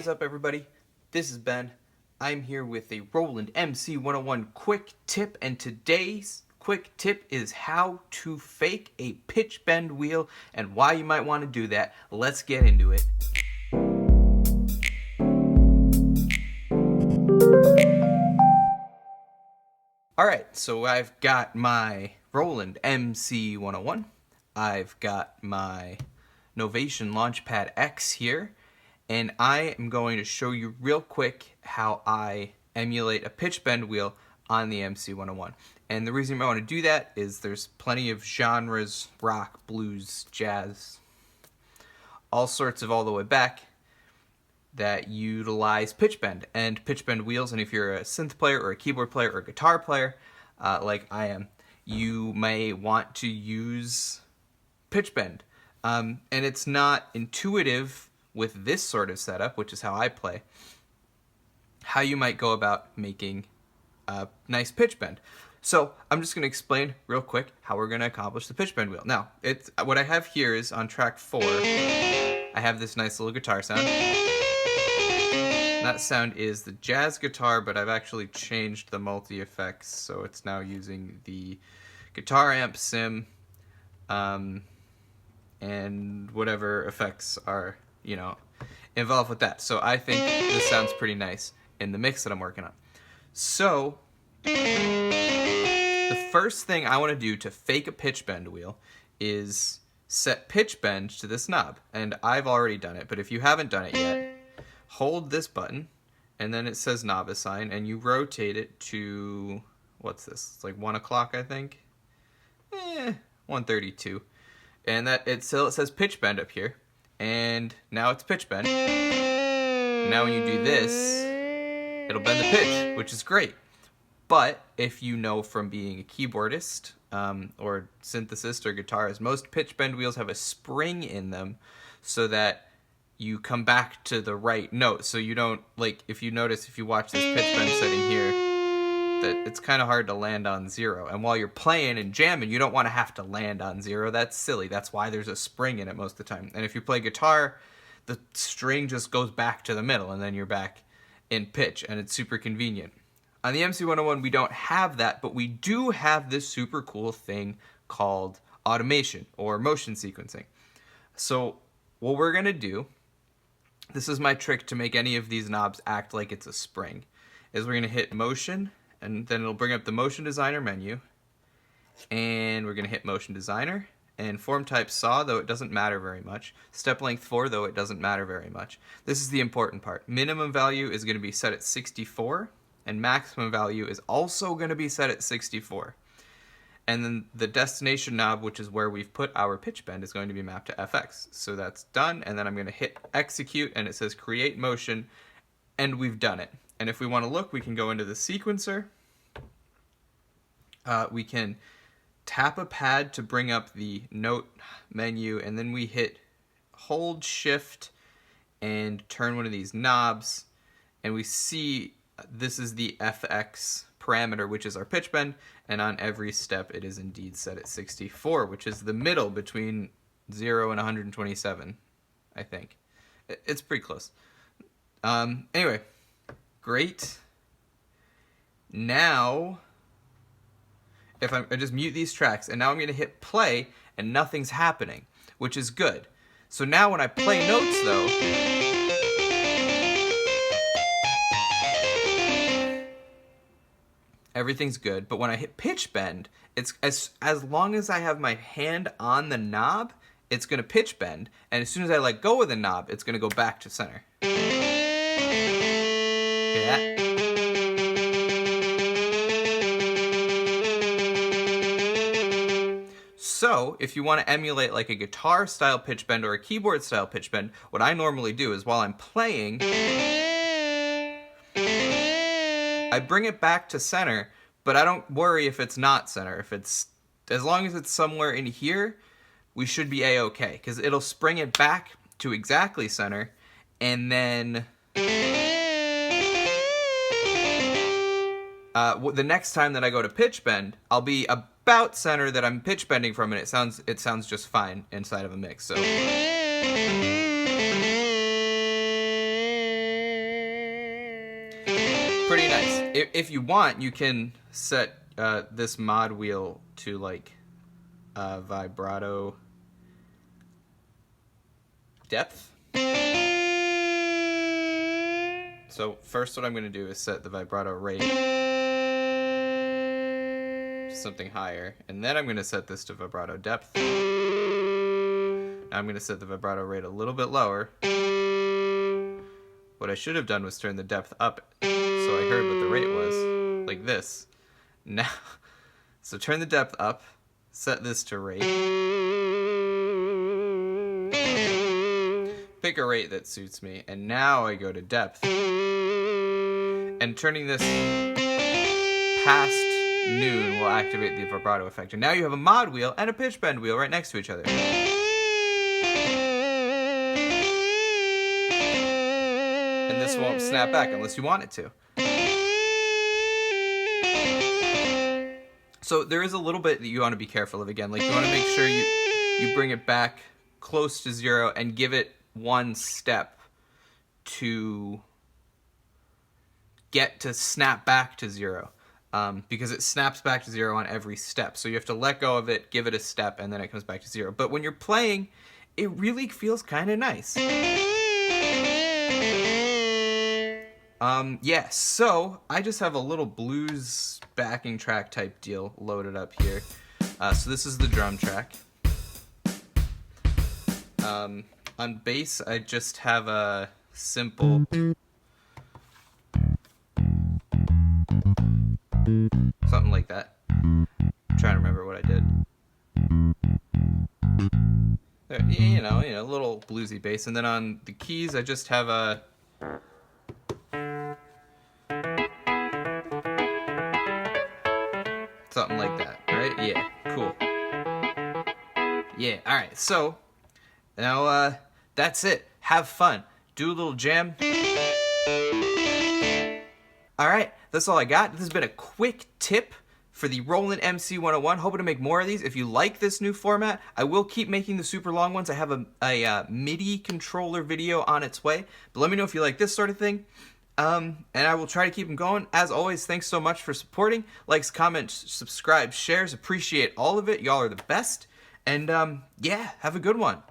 is up, everybody? This is Ben. I'm here with a Roland MC-101 quick tip, and today's quick tip is how to fake a pitch bend wheel and why you might want to do that. Let's get into it. Alright, so I've got my Roland MC-101. I've got my Novation Launchpad X here, and I am going to show you real quick how I emulate a pitch bend wheel on the MC-101. And the reason I want to do that is there's plenty of genres, rock, blues, jazz, all sorts of all the way back, that utilize pitch bend and pitch bend wheels. And if you're a synth player or a keyboard player or a guitar player, like I am, you may want to use pitch bend. And it's not intuitive with this sort of setup, which is how I play, how you might go about making a nice pitch bend. So I'm just going to explain real quick how we're going to accomplish the pitch bend wheel. Now, what I have here is on track 4, I have this nice little guitar sound. That sound is the jazz guitar, but I've actually changed the multi-effects, so it's now using the guitar amp sim, and whatever effects are, involved with that. So I think this sounds pretty nice in the mix that I'm working on. So the first thing I want to do to fake a pitch bend wheel is set pitch bend to this knob. And I've already done it, but if you haven't done it yet, hold this button, and then it says knob assign, and you rotate it to, what's this? It's like 1 o'clock, I think. 1:32. And it says pitch bend up here, and now it's pitch bend. Now when you do this, it'll bend the pitch, which is great. But if you know from being a keyboardist or synthesist or guitarist, most pitch bend wheels have a spring in them so that you come back to the right note. So you don't, like, if you notice, if you watch this pitch bend setting here, that it's kind of hard to land on 0. And while you're playing and jamming, you don't want to have to land on 0. That's silly. That's why there's a spring in it most of the time. And if you play guitar, the string just goes back to the middle, and then you're back in pitch, and it's super convenient. On the MC-101, we don't have that, but we do have this super cool thing called automation or motion sequencing. So what we're going to do, this is my trick to make any of these knobs act like it's a spring, is we're going to hit motion, and then it'll bring up the motion designer menu, and we're going to hit motion designer, and form type saw, though it doesn't matter very much. Step length 4, though it doesn't matter very much. This is the important part. Minimum value is going to be set at 64, and maximum value is also going to be set at 64. And then the destination knob, which is where we've put our pitch bend, is going to be mapped to FX. So that's done, and then I'm going to hit execute, and it says create motion, and we've done it. And if we want to look, we can go into the sequencer. We can tap a pad to bring up the note menu, and then we hit hold shift and turn one of these knobs, and we see this is the FX parameter, which is our pitch bend, and on every step it is indeed set at 64, which is the middle between 0 and 127, I think. It's pretty close. Anyway, great. Now, if I just mute these tracks, and now I'm going to hit play, and nothing's happening, which is good. So now when I play notes, though, everything's good. But when I hit pitch bend, it's as long as I have my hand on the knob, it's going to pitch bend, and as soon as I let go of the knob, it's going to go back to center. Hear that? So, if you want to emulate like a guitar style pitch bend or a keyboard style pitch bend, what I normally do is while I'm playing, I bring it back to center, but I don't worry if it's not center. As long as it's somewhere in here, we should be a-okay, because it'll spring it back to exactly center, and then the next time that I go to pitch bend, I'll be about center that I'm pitch bending from, and it sounds just fine inside of a mix. So pretty nice. If you want, you can set this mod wheel to like vibrato depth. So first what I'm going to do is set the vibrato rate to something higher, and then I'm going to set this to vibrato depth. Now I'm going to set the vibrato rate a little bit lower. What I should have done was turn the depth up so I heard what the rate was, like this. Now, so turn the depth up, set this to rate. Pick a rate that suits me, and now I go to depth. And turning this past noon will activate the vibrato effect. And now you have a mod wheel and a pitch bend wheel right next to each other. And this won't snap back unless you want it to. So there is a little bit that you want to be careful of again. Like you want to make sure you bring it back close to 0 and give it one step to get to snap back to 0. Because it snaps back to 0 on every step. So you have to let go of it, give it a step, and then it comes back to 0. But when you're playing, it really feels kind of nice. Yeah, so I just have a little blues backing track type deal loaded up here. So this is the drum track. On bass, I just have a simple something like that. I'm trying to remember what I did. There, you know, a little bluesy bass. And then on the keys, I just have a something like that, right? Yeah, cool. Yeah, alright, so now that's it. Have fun. Do a little jam. Alright, that's all I got. This has been a quick tip for the Roland MC-101. Hoping to make more of these. If you like this new format, I will keep making the super long ones. I have a MIDI controller video on its way. But let me know if you like this sort of thing. And I will try to keep them going. As always, thanks so much for supporting. Likes, comments, subscribe, shares. Appreciate all of it. Y'all are the best. And yeah, have a good one.